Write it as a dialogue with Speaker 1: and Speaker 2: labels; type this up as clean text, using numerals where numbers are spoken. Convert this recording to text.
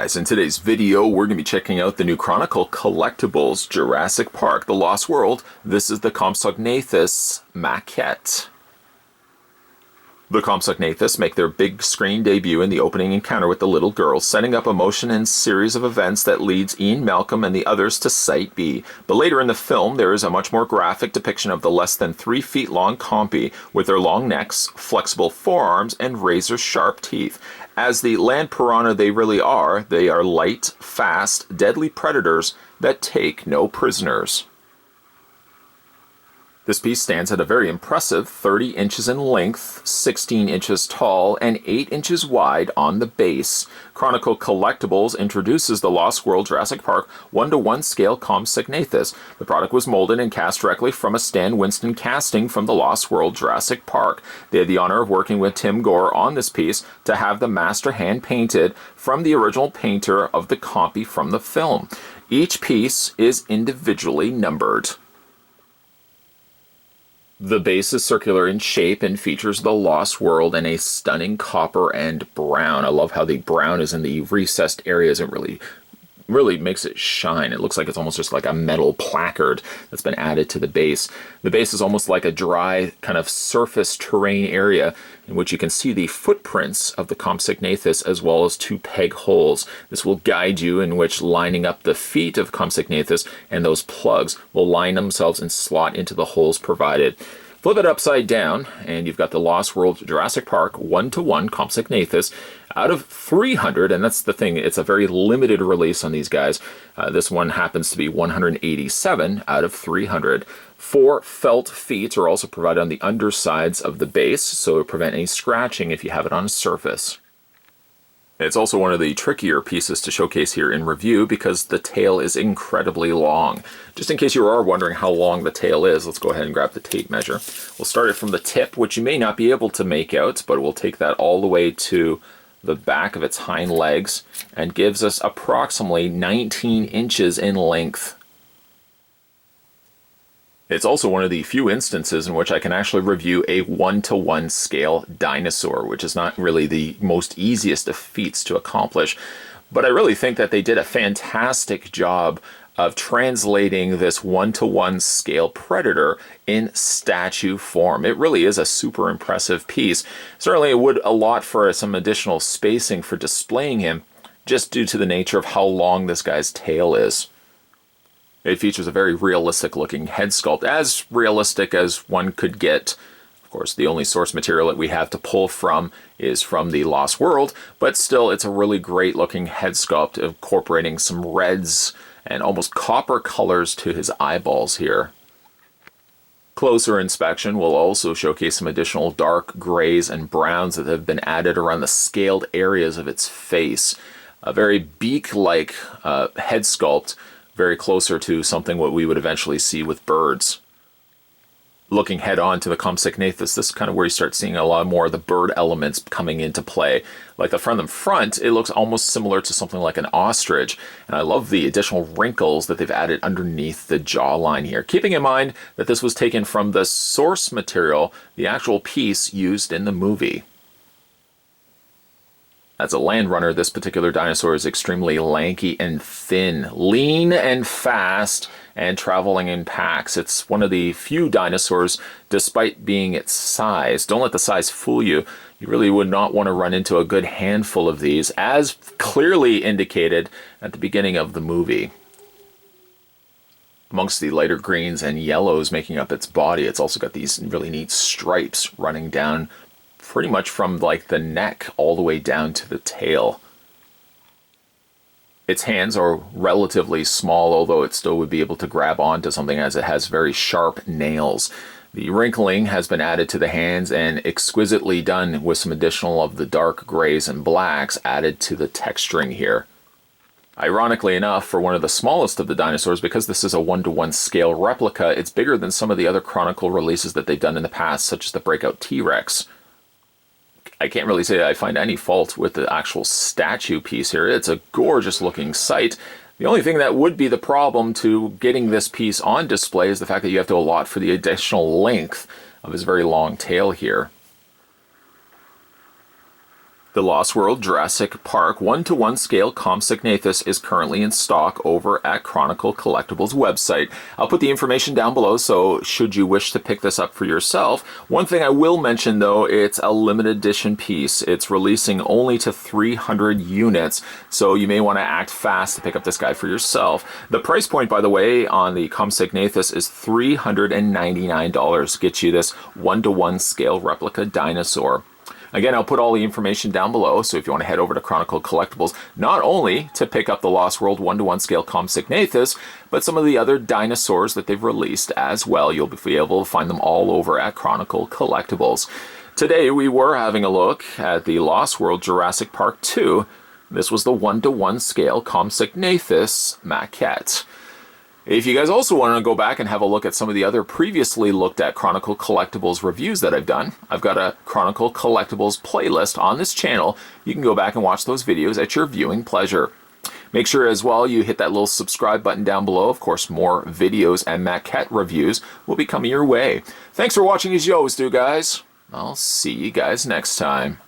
Speaker 1: guys, in today's video we're going to be checking out the new Chronicle Collectibles Jurassic Park, The Lost World. This is the Compsognathus maquette. The Compsognathus make their big screen debut in the opening encounter with the little girl, setting up a motion and series of events that leads Ian Malcolm and the others to Site B. But later in the film, there is a much more graphic depiction of the less than 3 feet long Compy with their long necks, flexible forearms, and razor-sharp teeth. As the land piranha they really are, they are light, fast, deadly predators that take no prisoners. This piece stands at a very impressive 30 inches in length, 16 inches tall, and 8 inches wide on the base. Chronicle Collectibles introduces the Lost World Jurassic Park 1:1 scale Compsognathus. The product was molded and cast directly from a Stan Winston casting from the Lost World Jurassic Park. They had the honor of working with Tim Gore on this piece to have the master hand painted from the original painter of the Compy from the film. Each piece is individually numbered. The base is circular in shape and features the Lost World in a stunning copper and brown. I love how the brown is in the recessed areas. It really makes it shine. It looks like it's almost just like a metal placard that's been added to the base. The base is almost like a dry kind of surface terrain area in which you can see the footprints of the Compsognathus as well as 2 peg holes. This will guide you in which lining up the feet of Compsognathus and those plugs will line themselves and slot into the holes provided. Flip it upside down, and you've got the Lost World Jurassic Park 1:1 Compsognathus out of 300, and that's the thing, it's a very limited release on these guys. This one happens to be 187 out of 300. 4 felt feet are also provided on the undersides of the base, so to prevent any scratching if you have it on a surface. It's also one of the trickier pieces to showcase here in review because the tail is incredibly long. Just in case you are wondering how long the tail is, let's go ahead and grab the tape measure. We'll start it from the tip, which you may not be able to make out, but we'll take that all the way to the back of its hind legs and gives us approximately 19 inches in length. It's also one of the few instances in which I can actually review a 1:1 scale dinosaur, which is not really the most easiest of feats to accomplish. But I really think that they did a fantastic job of translating this 1:1 scale predator in statue form. It really is a super impressive piece. Certainly it would allot for some additional spacing for displaying him, just due to the nature of how long this guy's tail is. It features a very realistic looking head sculpt, as realistic as one could get. Of course, the only source material that we have to pull from is from the Lost World, but still it's a really great looking head sculpt, incorporating some reds and almost copper colors to his eyeballs here. Closer inspection will also showcase some additional dark grays and browns that have been added around the scaled areas of its face. A very beak-like head sculpt, very closer to something what we would eventually see with birds. Looking head on to the Compsognathus, this is kind of where you start seeing a lot more of the bird elements coming into play. Like from the front, it looks almost similar to something like an ostrich, and I love the additional wrinkles that they've added underneath the jawline here, keeping in mind that this was taken from the source material, the actual piece used in the movie. As a land runner, this particular dinosaur is extremely lanky and thin, lean and fast, and traveling in packs. It's one of the few dinosaurs, despite being its size. Don't let the size fool you. You really would not want to run into a good handful of these, as clearly indicated at the beginning of the movie. Amongst the lighter greens and yellows making up its body, it's also got these really neat stripes running down pretty much from like the neck all the way down to the tail. Its hands are relatively small, although it still would be able to grab onto something as it has very sharp nails. The wrinkling has been added to the hands and exquisitely done with some additional of the dark grays and blacks added to the texturing here. Ironically enough, for one of the smallest of the dinosaurs, because this is a 1:1 scale replica, it's bigger than some of the other Chronicle releases that they've done in the past, such as the Breakout T-Rex. I can't really say I find any fault with the actual statue piece here. It's a gorgeous looking sight. The only thing that would be the problem to getting this piece on display is the fact that you have to allot for the additional length of his very long tail here. The Lost World Jurassic Park 1-to-1 scale Compsognathus is currently in stock over at Chronicle Collectibles website. I'll put the information down below, so should you wish to pick this up for yourself. One thing I will mention though, it's a limited edition piece. It's releasing only to 300 units, so you may want to act fast to pick up this guy for yourself. The price point, by the way, on the Compsognathus is $399. Gets you this 1-to-1 scale replica dinosaur. Again, I'll put all the information down below, so if you want to head over to Chronicle Collectibles, not only to pick up the Lost World 1-to-1 scale Compsognathus, but some of the other dinosaurs that they've released as well. You'll be able to find them all over at Chronicle Collectibles. Today, we were having a look at the Lost World Jurassic Park 2. This was the 1-to-1 scale Compsognathus maquette. If you guys also want to go back and have a look at some of the other previously looked at Chronicle Collectibles reviews that I've done, I've got a Chronicle Collectibles playlist on this channel. You can go back and watch those videos at your viewing pleasure. Make sure as well you hit that little subscribe button down below. Of course, more videos and maquette reviews will be coming your way. Thanks for watching as you always do, guys. I'll see you guys next time.